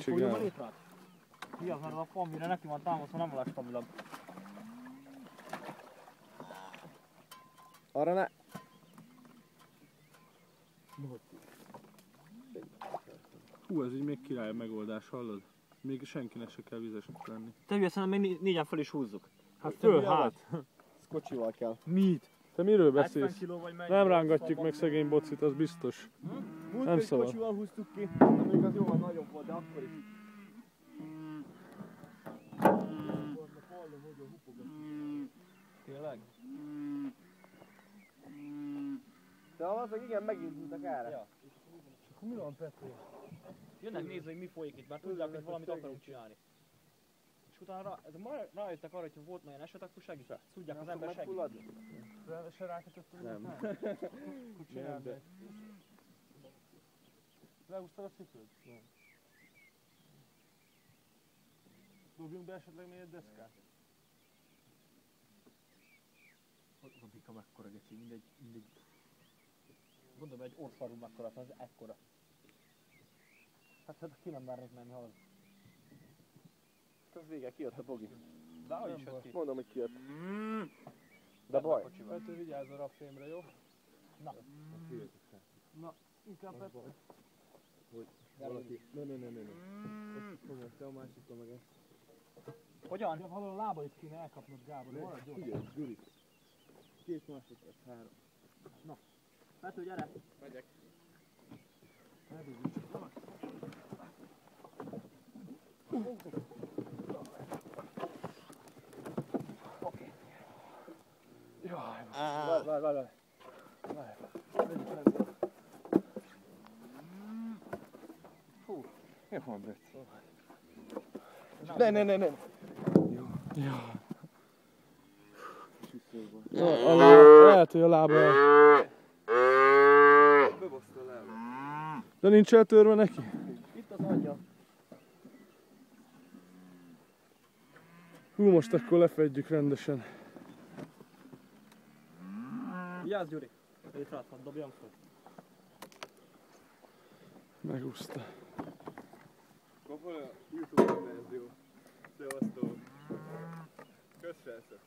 Fogjuk a létrát? Mi az, mert az a fa, mire neki van támaszva, nem a legstabilabb. Arra ne... Hú, ez így még király megoldás, hallod? Még senkinek se kell vizesnek lenni. Te hülye, szerintem még négyen fel is húzzuk. Hát föl, hát! Ez kocsival kell. Mit? Te miről beszélsz? Kiló vagy Nem rángatjuk meg szegény bocit, az biztos. Nem szabad. Kocsival húztuk ki. Még az jóval nagyobb volt, de akkor is. Tényleg? De valószínűleg igen, megindultak erre. Ja. És akkor mi van, Petri? Jönnek nézni, hogy mi folyik itt, mert tudják, hogy valamit akarunk csinálni. És utána rájöttek arra, hogy volt olyan eset, akkor segített. Tudják, az ember segít. Se rákötöttünk? Nem. Nem, de... Lehúztad a cipőt? Nem. Dobjunk be esetleg még egy deszkát? Az a bika mekkora, geci, mindegy. Gondolom, egy orszarú mekkora, az ekkora. Hát ki nem várnak menni halad. Ez vége, kijött a bogi. De ahogy is jött ki. Mondom, hogy kijött. De baj. Pető, vigyázz a raffémre, jó? Na. Na, inkább Pető. Hogy valaki... Ne. Ezt fogom, te a másikra meg ezt. Hogyan? De valahol a lábait kéne elkapnod, Gábor, de maradj gyorsan. Figyelj, Gyuri. 2 másodperc, 3. Pető, gyere! Megyek. Ne dugjuk csak. Oké. Jaj, várj. Hú, jó van, Brett. Ne. Jó. Lehet, hogy a lába el. Bebaszta a lába. De nincs eltörve neki? Itt az anyja. Hú, most akkor lefedjük rendesen. Vigyázz, Gyuri! Létrát, hadd dobjam fel. Megúszta. Kapol a YouTube verzió. Szevasztok. Köszönszök.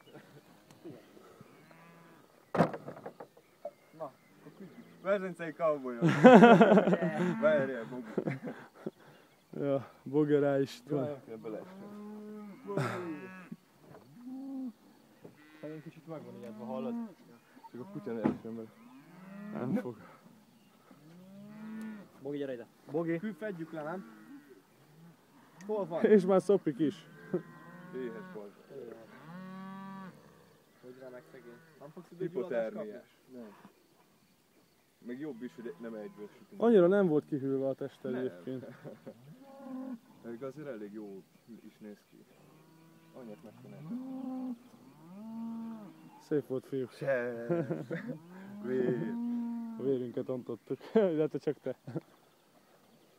Na, versenyszei cowboyok. Várjál, Bogi. Ja, Bogerá István. Nem kell beleesni. Szerintem kicsit meg van ijedve, hallod? Csak a kutya ne essen bele. Nem fog. Bogi, gyere ide! Bogi. Fedjük le, nem? Hol van? És már szopik is. Éhes volt. Hogy rá meg szegény. Nem fogsz ide hipotermiás. Nem. Meg jobb is, hogy nem egyből sütünk. Annyira nem volt kihűlve a teste egyébként. Meg azért elég jó is néz ki. Anyát megcsináltak. Szép volt, fiúk. Vér. A vérünket ontottuk. Illetve csak te.